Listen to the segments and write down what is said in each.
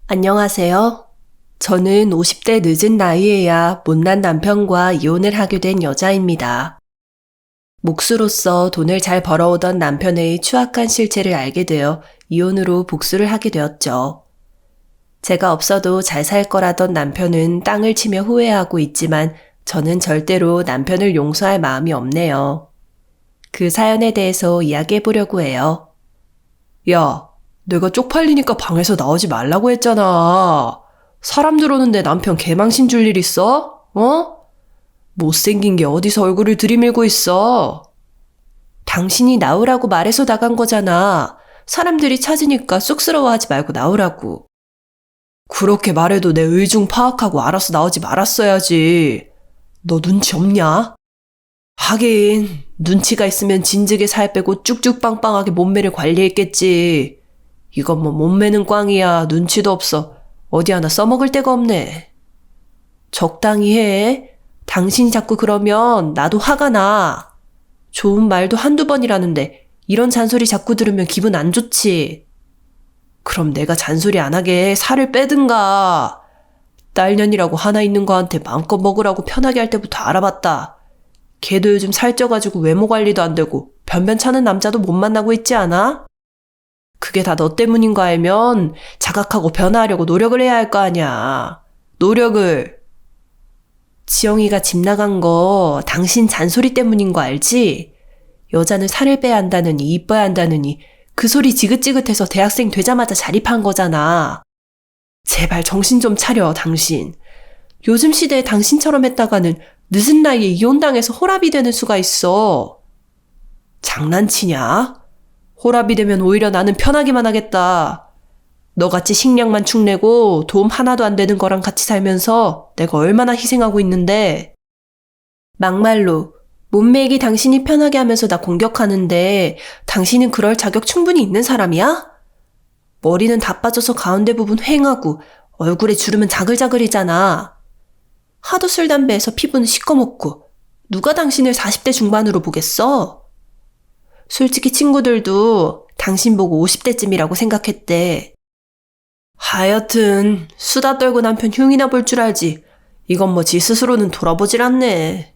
안녕하세요. 저는 50대 늦은 나이에야 못난 남편과 이혼을 하게 된 여자입니다. 몫으로서 돈을 잘 벌어오던 남편의 추악한 실체를 알게 되어 이혼으로 복수를 하게 되었죠. 제가 없어도 잘 살 거라던 남편은 땅을 치며 후회하고 있지만 저는 절대로 남편을 용서할 마음이 없네요. 그 사연에 대해서 이야기해 보려고 해요. 야, 내가 쪽팔리니까 방에서 나오지 말라고 했잖아. 사람들 오는데 남편 개망신 줄 일 있어? 어? 못생긴 게 어디서 얼굴을 들이밀고 있어? 당신이 나오라고 말해서 나간 거잖아. 사람들이 찾으니까 쑥스러워하지 말고 나오라고. 그렇게 말해도 내 의중 파악하고 알아서 나오지 말았어야지. 너 눈치 없냐? 하긴 눈치가 있으면 진즉에 살 빼고 쭉쭉 빵빵하게 몸매를 관리했겠지. 이건 뭐 몸매는 꽝이야. 눈치도 없어. 어디 하나 써먹을 데가 없네. 적당히 해. 당신이 자꾸 그러면 나도 화가 나. 좋은 말도 한두 번이라는데 이런 잔소리 자꾸 들으면 기분 안 좋지. 그럼 내가 잔소리 안 하게 살을 빼든가. 딸년이라고 하나 있는 거한테 마음껏 먹으라고 편하게 할 때부터 알아봤다. 걔도 요즘 살쪄가지고 외모 관리도 안 되고 변변찮은 남자도 못 만나고 있지 않아? 그게 다 너 때문인 거 알면 자각하고 변화하려고 노력을 해야 할 거 아니야. 노력을. 지영이가 집 나간 거 당신 잔소리 때문인 거 알지? 여자는 살을 빼야 한다느니 이뻐야 한다느니 그 소리 지긋지긋해서 대학생 되자마자 자립한 거잖아. 제발 정신 좀 차려, 당신. 요즘 시대에 당신처럼 했다가는 늦은 나이에 이혼당해서 홀압이 되는 수가 있어. 장난치냐? 홀압이 되면 오히려 나는 편하기만 하겠다. 너같이 식량만 축내고 도움 하나도 안 되는 거랑 같이 살면서 내가 얼마나 희생하고 있는데. 막말로 몸매 얘기 당신이 편하게 하면서 나 공격하는데 당신은 그럴 자격 충분히 있는 사람이야? 머리는 다 빠져서 가운데 부분 휑하고 얼굴에 주름은 자글자글이잖아. 하도 술 담배해서 피부는 시꺼멓고 누가 당신을 40대 중반으로 보겠어? 솔직히 친구들도 당신 보고 50대쯤이라고 생각했대. 하여튼 수다 떨고 남편 흉이나 볼 줄 알지. 이건 뭐 지 스스로는 돌아보질 않네.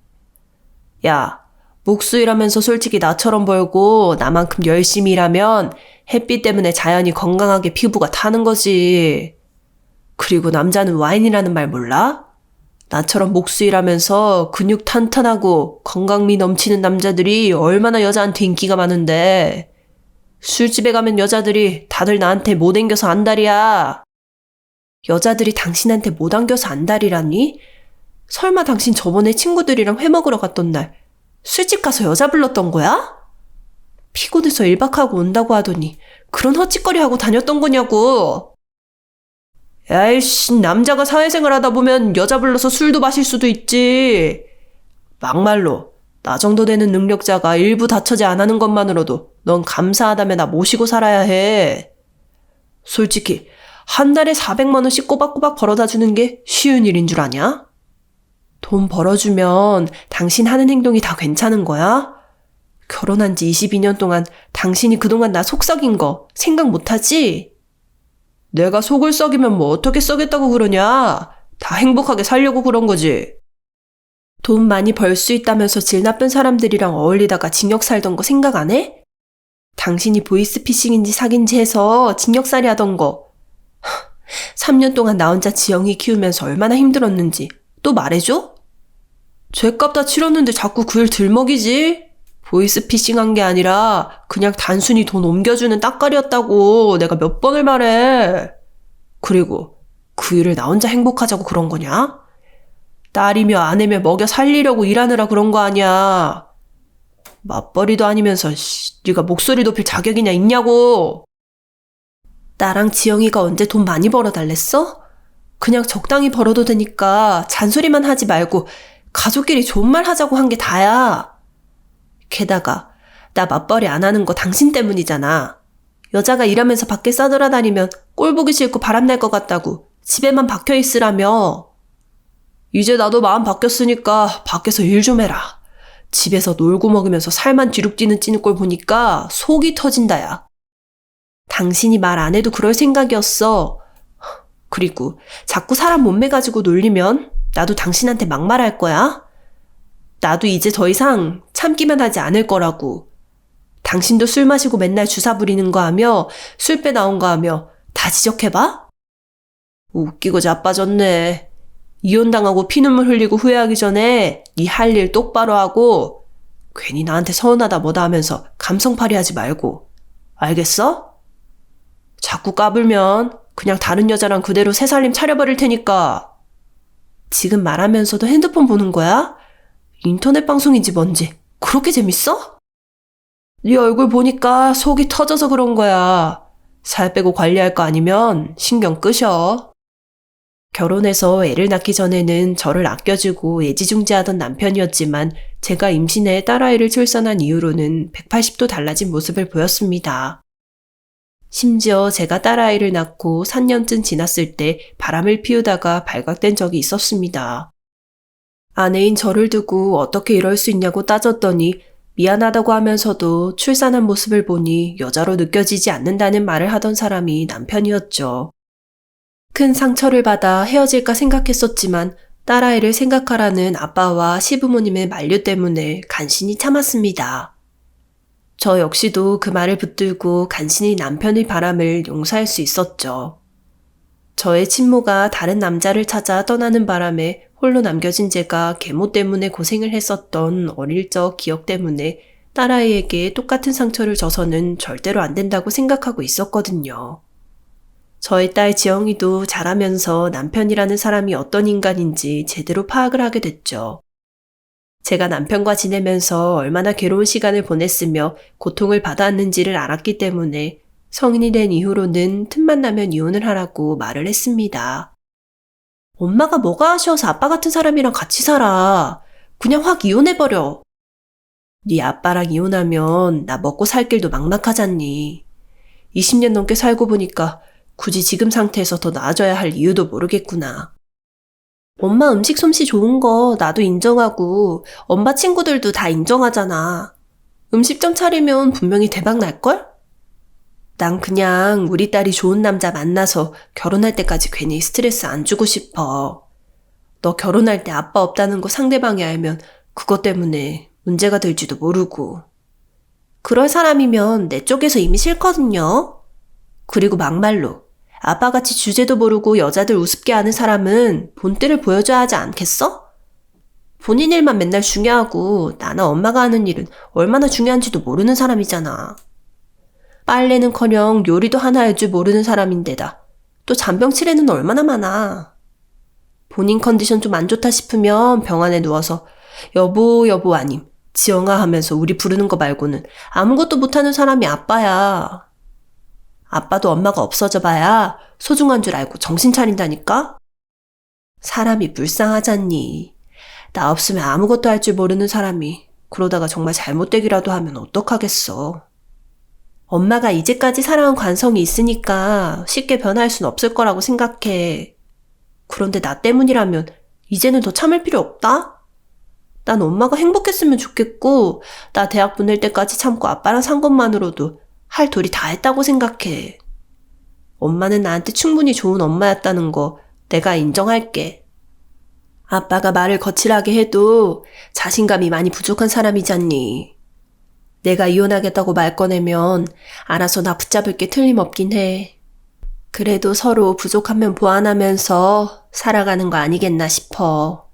야, 목수 일하면서 솔직히 나처럼 벌고 나만큼 열심히 일하면 햇빛 때문에 자연히 건강하게 피부가 타는 거지. 그리고 남자는 와인이라는 말 몰라? 나처럼 목수 일하면서 근육 탄탄하고 건강미 넘치는 남자들이 얼마나 여자한테 인기가 많은데. 술집에 가면 여자들이 다들 나한테 못 앵겨서 안달이야. 여자들이 당신한테 못 안겨서 안달이라니? 설마 당신 저번에 친구들이랑 회 먹으러 갔던 날 술집 가서 여자 불렀던 거야? 피곤해서 1박 하고 온다고 하더니 그런 헛짓거리 하고 다녔던 거냐고. 야이씨, 남자가 사회생활 하다 보면 여자 불러서 술도 마실 수도 있지. 막말로 나 정도 되는 능력자가 일부 다처제 안 하는 것만으로도 넌 감사하다며 나 모시고 살아야 해. 솔직히 한 달에 400만 원씩 꼬박꼬박 벌어다 주는 게 쉬운 일인 줄 아냐? 돈 벌어주면 당신 하는 행동이 다 괜찮은 거야? 결혼한 지 22년 동안 당신이 그동안 나 속 썩인 거 생각 못하지? 내가 속을 썩이면 뭐 어떻게 썩였다고 그러냐? 다 행복하게 살려고 그런 거지. 돈 많이 벌 수 있다면서 질 나쁜 사람들이랑 어울리다가 징역 살던 거 생각 안 해? 당신이 보이스피싱인지 사귄지 해서 징역살이 하던 거. 3년 동안 나 혼자 지영이 키우면서 얼마나 힘들었는지 또 말해줘? 죗값 다 치렀는데 자꾸 그 일 들먹이지? 보이스피싱한 게 아니라 그냥 단순히 돈 옮겨주는 따까리였다고 내가 몇 번을 말해. 그리고 그 일을 나 혼자 행복하자고 그런 거냐? 딸이며 아내며 먹여 살리려고 일하느라 그런 거 아니야. 맞벌이도 아니면서 네가 목소리 높일 자격이냐 있냐고. 나랑 지영이가 언제 돈 많이 벌어달랬어? 그냥 적당히 벌어도 되니까 잔소리만 하지 말고 가족끼리 좋은 말 하자고 한 게 다야. 게다가 나 맞벌이 안 하는 거 당신 때문이잖아. 여자가 일하면서 밖에 싸돌아다니면 꼴 보기 싫고 바람날 것 같다고 집에만 박혀 있으라며. 이제 나도 마음 바뀌었으니까 밖에서 일 좀 해라. 집에서 놀고 먹으면서 살만 뒤룩뒤는 찌는 꼴 보니까 속이 터진다 야. 당신이 말 안 해도 그럴 생각이었어. 그리고 자꾸 사람 몸매 가지고 놀리면 나도 당신한테 막말할 거야. 나도 이제 더 이상 참기만 하지 않을 거라고. 당신도 술 마시고 맨날 주사 부리는 거 하며 술배 나온 거 하며 다 지적해봐? 웃기고 자빠졌네. 이혼당하고 피눈물 흘리고 후회하기 전에 네 할 일 똑바로 하고 괜히 나한테 서운하다 뭐다 하면서 감성팔이 하지 말고. 알겠어? 자꾸 까불면 그냥 다른 여자랑 그대로 새 살림 차려버릴 테니까. 지금 말하면서도 핸드폰 보는 거야? 인터넷 방송인지 뭔지 그렇게 재밌어? 네 얼굴 보니까 속이 터져서 그런 거야. 살 빼고 관리할 거 아니면 신경 끄셔. 결혼해서 애를 낳기 전에는 저를 아껴주고 애지중지하던 남편이었지만 제가 임신해 딸아이를 출산한 이후로는 180도 달라진 모습을 보였습니다. 심지어 제가 딸아이를 낳고 3년쯤 지났을 때 바람을 피우다가 발각된 적이 있었습니다. 아내인 저를 두고 어떻게 이럴 수 있냐고 따졌더니 미안하다고 하면서도 출산한 모습을 보니 여자로 느껴지지 않는다는 말을 하던 사람이 남편이었죠. 큰 상처를 받아 헤어질까 생각했었지만 딸아이를 생각하라는 아빠와 시부모님의 만류 때문에 간신히 참았습니다. 저 역시도 그 말을 붙들고 간신히 남편의 바람을 용서할 수 있었죠. 저의 친모가 다른 남자를 찾아 떠나는 바람에 홀로 남겨진 제가 계모 때문에 고생을 했었던 어릴 적 기억 때문에 딸아이에게 똑같은 상처를 줘서는 절대로 안 된다고 생각하고 있었거든요. 저의 딸 지영이도 자라면서 남편이라는 사람이 어떤 인간인지 제대로 파악을 하게 됐죠. 제가 남편과 지내면서 얼마나 괴로운 시간을 보냈으며 고통을 받아왔는지를 알았기 때문에 성인이 된 이후로는 틈만 나면 이혼을 하라고 말을 했습니다. 엄마가 뭐가 아쉬워서 아빠 같은 사람이랑 같이 살아. 그냥 확 이혼해버려. 네 아빠랑 이혼하면 나 먹고 살 길도 막막하잖니. 20년 넘게 살고 보니까 굳이 지금 상태에서 더 나아져야 할 이유도 모르겠구나. 엄마 음식 솜씨 좋은 거 나도 인정하고 엄마 친구들도 다 인정하잖아. 음식점 차리면 분명히 대박 날걸? 난 그냥 우리 딸이 좋은 남자 만나서 결혼할 때까지 괜히 스트레스 안 주고 싶어. 너 결혼할 때 아빠 없다는 거 상대방이 알면 그것 때문에 문제가 될지도 모르고. 그럴 사람이면 내 쪽에서 이미 싫거든요. 그리고 막말로 아빠같이 주제도 모르고 여자들 우습게 하는 사람은 본때를 보여줘야 하지 않겠어? 본인 일만 맨날 중요하고 나나 엄마가 하는 일은 얼마나 중요한지도 모르는 사람이잖아. 빨래는커녕 요리도 하나 할 줄 모르는 사람인데다 또 잔병 치레는 얼마나 많아. 본인 컨디션 좀 안 좋다 싶으면 병 안에 누워서 여보 아님 지영아 하면서 우리 부르는 거 말고는 아무것도 못하는 사람이 아빠야. 아빠도 엄마가 없어져 봐야 소중한 줄 알고 정신 차린다니까? 사람이 불쌍하잖니. 나 없으면 아무것도 할 줄 모르는 사람이 그러다가 정말 잘못되기라도 하면 어떡하겠어. 엄마가 이제까지 살아온 관성이 있으니까 쉽게 변할 순 없을 거라고 생각해. 그런데 나 때문이라면 이제는 더 참을 필요 없다? 난 엄마가 행복했으면 좋겠고 나 대학 보낼 때까지 참고 아빠랑 산 것만으로도 할 도리 다 했다고 생각해. 엄마는 나한테 충분히 좋은 엄마였다는 거 내가 인정할게. 아빠가 말을 거칠하게 해도 자신감이 많이 부족한 사람이잖니. 내가 이혼하겠다고 말 꺼내면 알아서 나 붙잡을 게 틀림없긴 해. 그래도 서로 부족한 면 보완하면서 살아가는 거 아니겠나 싶어.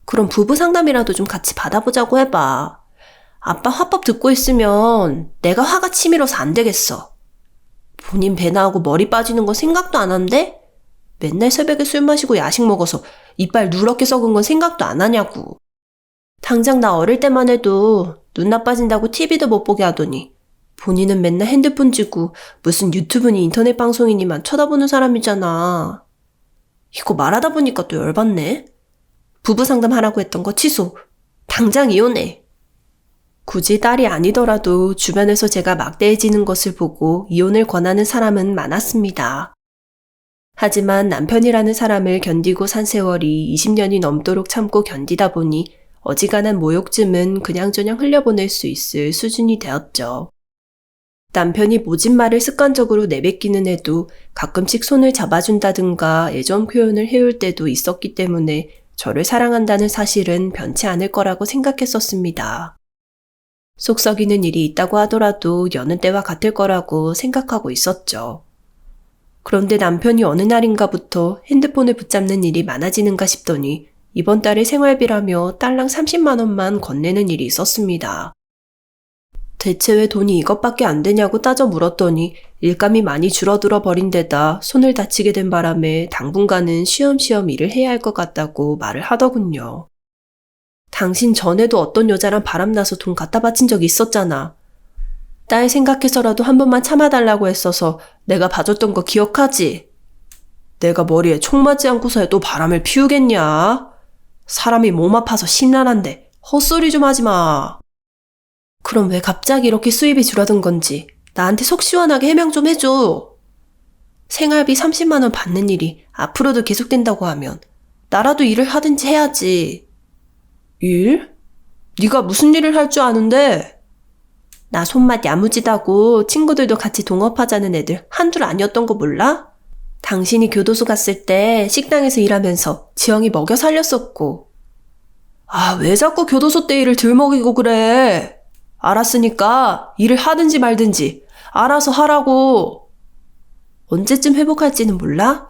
그럼 부부 상담이라도 좀 같이 받아보자고 해봐. 아빠 화법 듣고 있으면 내가 화가 치밀어서 안 되겠어. 본인 배 나오고 머리 빠지는 건 생각도 안 한대? 맨날 새벽에 술 마시고 야식 먹어서 이빨 누렇게 썩은 건 생각도 안 하냐고. 당장 나 어릴 때만 해도 눈 나빠진다고 TV도 못 보게 하더니 본인은 맨날 핸드폰 쥐고 무슨 유튜브니 인터넷 방송이니만 쳐다보는 사람이잖아. 이거 말하다 보니까 또 열받네. 부부 상담하라고 했던 거 취소. 당장 이혼해. 굳이 딸이 아니더라도 주변에서 제가 막대해지는 것을 보고 이혼을 권하는 사람은 많았습니다. 하지만 남편이라는 사람을 견디고 산 세월이 20년이 넘도록 참고 견디다 보니 어지간한 모욕쯤은 그냥저냥 흘려보낼 수 있을 수준이 되었죠. 남편이 모진 말을 습관적으로 내뱉기는 해도 가끔씩 손을 잡아준다든가 애정 표현을 해올 때도 있었기 때문에 저를 사랑한다는 사실은 변치 않을 거라고 생각했었습니다. 속 썩이는 일이 있다고 하더라도 여느 때와 같을 거라고 생각하고 있었죠. 그런데 남편이 어느 날인가부터 핸드폰을 붙잡는 일이 많아지는가 싶더니 이번 달에 생활비라며 딸랑 30만 원만 건네는 일이 있었습니다. 대체 왜 돈이 이것밖에 안 되냐고 따져 물었더니 일감이 많이 줄어들어 버린 데다 손을 다치게 된 바람에 당분간은 쉬엄쉬엄 일을 해야 할 것 같다고 말을 하더군요. 당신 전에도 어떤 여자랑 바람나서 돈 갖다 바친 적이 있었잖아. 딸 생각해서라도 한 번만 참아달라고 했어서 내가 봐줬던 거 기억하지? 내가 머리에 총 맞지 않고서 또 바람을 피우겠냐? 사람이 몸 아파서 심란한데 헛소리 좀 하지 마. 그럼 왜 갑자기 이렇게 수입이 줄어든 건지 나한테 속 시원하게 해명 좀 해줘. 생활비 30만 원 받는 일이 앞으로도 계속된다고 하면 나라도 일을 하든지 해야지. 일? 네가 무슨 일을 할 줄 아는데? 나 손맛 야무지다고 친구들도 같이 동업하자는 애들 한둘 아니었던 거 몰라? 당신이 교도소 갔을 때 식당에서 일하면서 지영이 먹여 살렸었고. 아, 왜 자꾸 교도소 때 일을 들먹이고 그래? 알았으니까 일을 하든지 말든지 알아서 하라고. 언제쯤 회복할지는 몰라?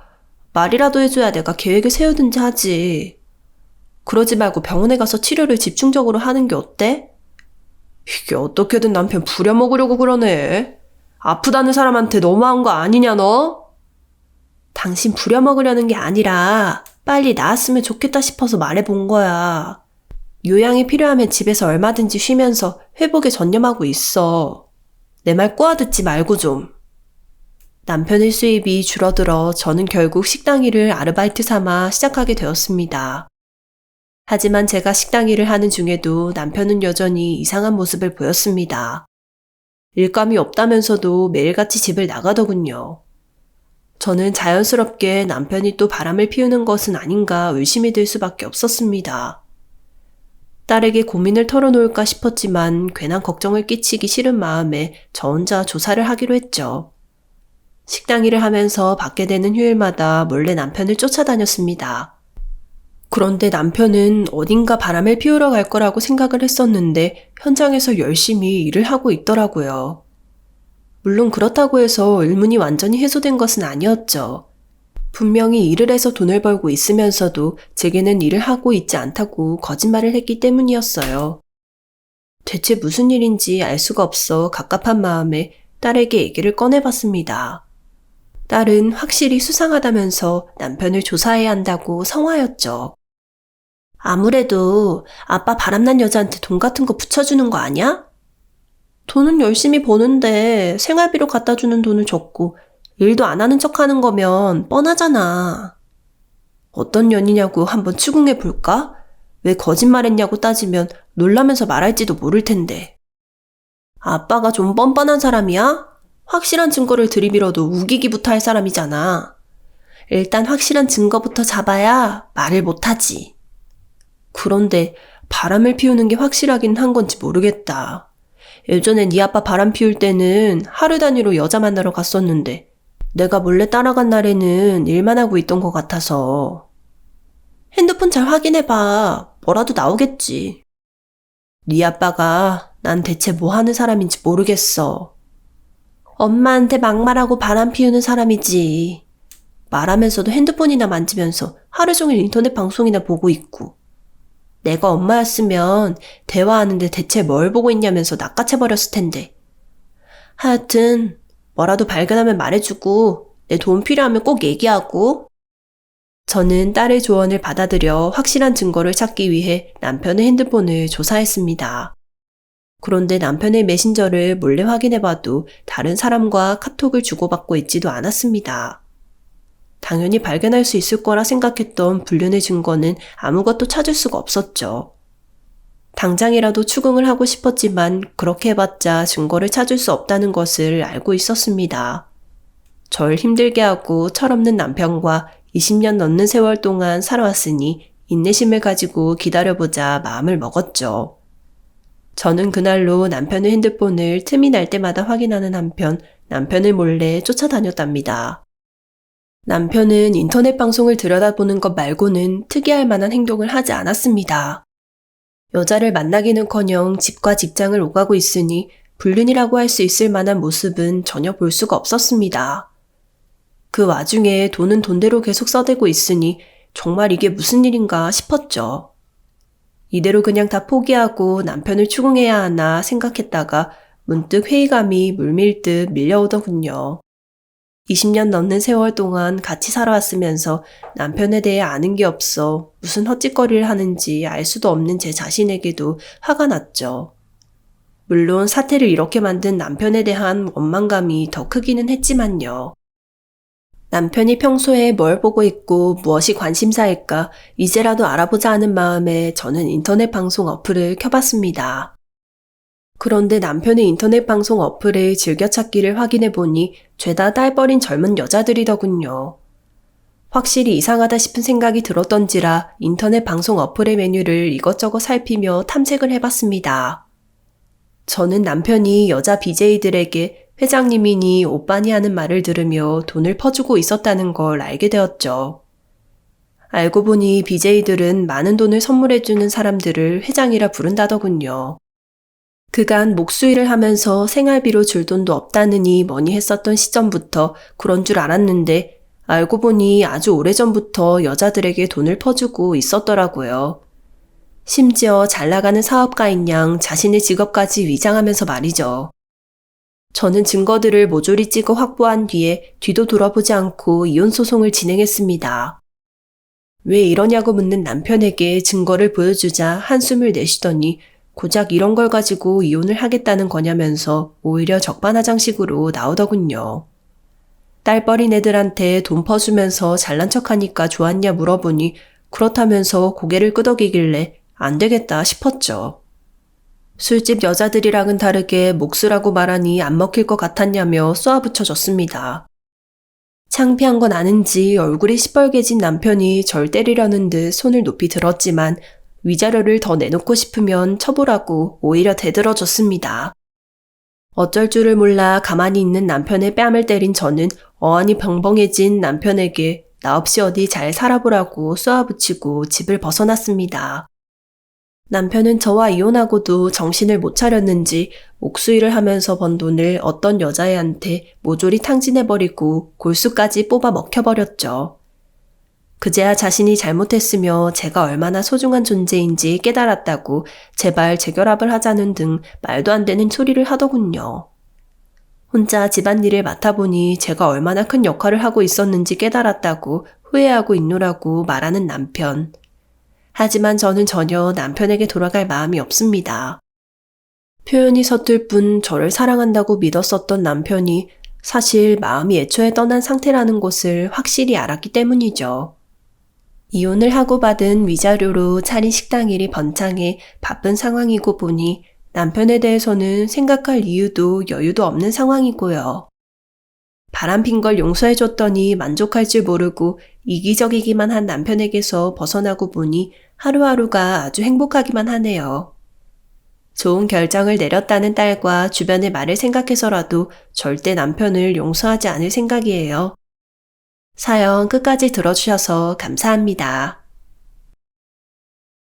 말이라도 해줘야 내가 계획을 세우든지 하지. 그러지 말고 병원에 가서 치료를 집중적으로 하는 게 어때? 이게 어떻게든 남편 부려먹으려고 그러네. 아프다는 사람한테 너무한 거 아니냐 너? 당신 부려먹으려는 게 아니라 빨리 나았으면 좋겠다 싶어서 말해본 거야. 요양이 필요하면 집에서 얼마든지 쉬면서 회복에 전념하고 있어. 내 말 꼬아듣지 말고 좀. 남편의 수입이 줄어들어 저는 결국 식당 일을 아르바이트 삼아 시작하게 되었습니다. 하지만 제가 식당 일을 하는 중에도 남편은 여전히 이상한 모습을 보였습니다. 일감이 없다면서도 매일같이 집을 나가더군요. 저는 자연스럽게 남편이 또 바람을 피우는 것은 아닌가 의심이 들 수밖에 없었습니다. 딸에게 고민을 털어놓을까 싶었지만 괜한 걱정을 끼치기 싫은 마음에 저 혼자 조사를 하기로 했죠. 식당 일을 하면서 받게 되는 휴일마다 몰래 남편을 쫓아다녔습니다. 그런데 남편은 어딘가 바람을 피우러 갈 거라고 생각을 했었는데 현장에서 열심히 일을 하고 있더라고요. 물론 그렇다고 해서 의문이 완전히 해소된 것은 아니었죠. 분명히 일을 해서 돈을 벌고 있으면서도 제게는 일을 하고 있지 않다고 거짓말을 했기 때문이었어요. 대체 무슨 일인지 알 수가 없어 갑갑한 마음에 딸에게 얘기를 꺼내봤습니다. 딸은 확실히 수상하다면서 남편을 조사해야 한다고 성화였죠. 아무래도 아빠 바람난 여자한테 돈 같은 거 붙여주는 거 아니야? 돈은 열심히 버는데 생활비로 갖다 주는 돈은 적고 일도 안 하는 척 하는 거면 뻔하잖아. 어떤 년이냐고 한번 추궁해 볼까? 왜 거짓말했냐고 따지면 놀라면서 말할지도 모를 텐데. 아빠가 좀 뻔뻔한 사람이야? 확실한 증거를 들이밀어도 우기기부터 할 사람이잖아. 일단 확실한 증거부터 잡아야 말을 못하지. 그런데 바람을 피우는 게 확실하긴 한 건지 모르겠다. 예전에 네 아빠 바람 피울 때는 하루 단위로 여자 만나러 갔었는데 내가 몰래 따라간 날에는 일만 하고 있던 것 같아서. 핸드폰 잘 확인해봐. 뭐라도 나오겠지. 네 아빠가 난 대체 뭐 하는 사람인지 모르겠어. 엄마한테 막말하고 바람 피우는 사람이지. 말하면서도 핸드폰이나 만지면서 하루 종일 인터넷 방송이나 보고 있고. 내가 엄마였으면 대화하는데 대체 뭘 보고 있냐면서 낚아채버렸을 텐데. 하여튼 뭐라도 발견하면 말해주고 내 도움 필요하면 꼭 얘기하고. 저는 딸의 조언을 받아들여 확실한 증거를 찾기 위해 남편의 핸드폰을 조사했습니다. 그런데 남편의 메신저를 몰래 확인해봐도 다른 사람과 카톡을 주고받고 있지도 않았습니다. 당연히 발견할 수 있을 거라 생각했던 불륜의 증거는 아무것도 찾을 수가 없었죠. 당장이라도 추궁을 하고 싶었지만 그렇게 해봤자 증거를 찾을 수 없다는 것을 알고 있었습니다. 절 힘들게 하고 철없는 남편과 20년 넘는 세월 동안 살아왔으니 인내심을 가지고 기다려보자 마음을 먹었죠. 저는 그날로 남편의 핸드폰을 틈이 날 때마다 확인하는 한편 남편을 몰래 쫓아다녔답니다. 남편은 인터넷 방송을 들여다보는 것 말고는 특이할 만한 행동을 하지 않았습니다. 여자를 만나기는커녕 집과 직장을 오가고 있으니 불륜이라고 할 수 있을 만한 모습은 전혀 볼 수가 없었습니다. 그 와중에 돈은 돈대로 계속 써대고 있으니 정말 이게 무슨 일인가 싶었죠. 이대로 그냥 다 포기하고 남편을 추궁해야 하나 생각했다가 문득 회의감이 물밀듯 밀려오더군요. 20년 넘는 세월 동안 같이 살아왔으면서 남편에 대해 아는 게 없어 무슨 헛짓거리를 하는지 알 수도 없는 제 자신에게도 화가 났죠. 물론 사태를 이렇게 만든 남편에 대한 원망감이 더 크기는 했지만요. 남편이 평소에 뭘 보고 있고 무엇이 관심사일까 이제라도 알아보자 하는 마음에 저는 인터넷 방송 어플을 켜봤습니다. 그런데 남편의 인터넷 방송 어플의 즐겨찾기를 확인해보니 죄다 딸버린 젊은 여자들이더군요. 확실히 이상하다 싶은 생각이 들었던지라 인터넷 방송 어플의 메뉴를 이것저것 살피며 탐색을 해봤습니다. 저는 남편이 여자 BJ들에게 회장님이니 오빠니 하는 말을 들으며 돈을 퍼주고 있었다는 걸 알게 되었죠. 알고 보니 BJ들은 많은 돈을 선물해주는 사람들을 회장이라 부른다더군요. 그간 목수일을 하면서 생활비로 줄 돈도 없다느니 뭐니 했었던 시점부터 그런 줄 알았는데 알고 보니 아주 오래전부터 여자들에게 돈을 퍼주고 있었더라고요. 심지어 잘 나가는 사업가인 양 자신의 직업까지 위장하면서 말이죠. 저는 증거들을 모조리 찍어 확보한 뒤에 뒤도 돌아보지 않고 이혼 소송을 진행했습니다. 왜 이러냐고 묻는 남편에게 증거를 보여주자 한숨을 내쉬더니 고작 이런 걸 가지고 이혼을 하겠다는 거냐면서 오히려 적반하장식으로 나오더군요. 딸버린 애들한테 돈 퍼주면서 잘난 척하니까 좋았냐 물어보니 그렇다면서 고개를 끄덕이길래 안 되겠다 싶었죠. 술집 여자들이랑은 다르게 목수라고 말하니 안 먹힐 것 같았냐며 쏘아붙여줬습니다. 창피한 건 아는지 얼굴이 시뻘개진 남편이 절 때리려는 듯 손을 높이 들었지만 위자료를 더 내놓고 싶으면 쳐보라고 오히려 대들어줬습니다. 어쩔 줄을 몰라 가만히 있는 남편의 뺨을 때린 저는 어안이 벙벙해진 남편에게 나 없이 어디 잘 살아보라고 쏘아붙이고 집을 벗어났습니다. 남편은 저와 이혼하고도 정신을 못 차렸는지 옥수일을 하면서 번 돈을 어떤 여자애한테 모조리 탕진해버리고 골수까지 뽑아 먹혀버렸죠. 그제야 자신이 잘못했으며 제가 얼마나 소중한 존재인지 깨달았다고 제발 재결합을 하자는 등 말도 안 되는 소리를 하더군요. 혼자 집안일을 맡아보니 제가 얼마나 큰 역할을 하고 있었는지 깨달았다고 후회하고 있노라고 말하는 남편. 하지만 저는 전혀 남편에게 돌아갈 마음이 없습니다. 표현이 서툴 뿐 저를 사랑한다고 믿었었던 남편이 사실 마음이 애초에 떠난 상태라는 것을 확실히 알았기 때문이죠. 이혼을 하고 받은 위자료로 차린 식당 일이 번창해 바쁜 상황이고 보니 남편에 대해서는 생각할 이유도 여유도 없는 상황이고요. 바람핀 걸 용서해줬더니 만족할 줄 모르고 이기적이기만 한 남편에게서 벗어나고 보니 하루하루가 아주 행복하기만 하네요. 좋은 결정을 내렸다는 딸과 주변의 말을 생각해서라도 절대 남편을 용서하지 않을 생각이에요. 사연 끝까지 들어주셔서 감사합니다.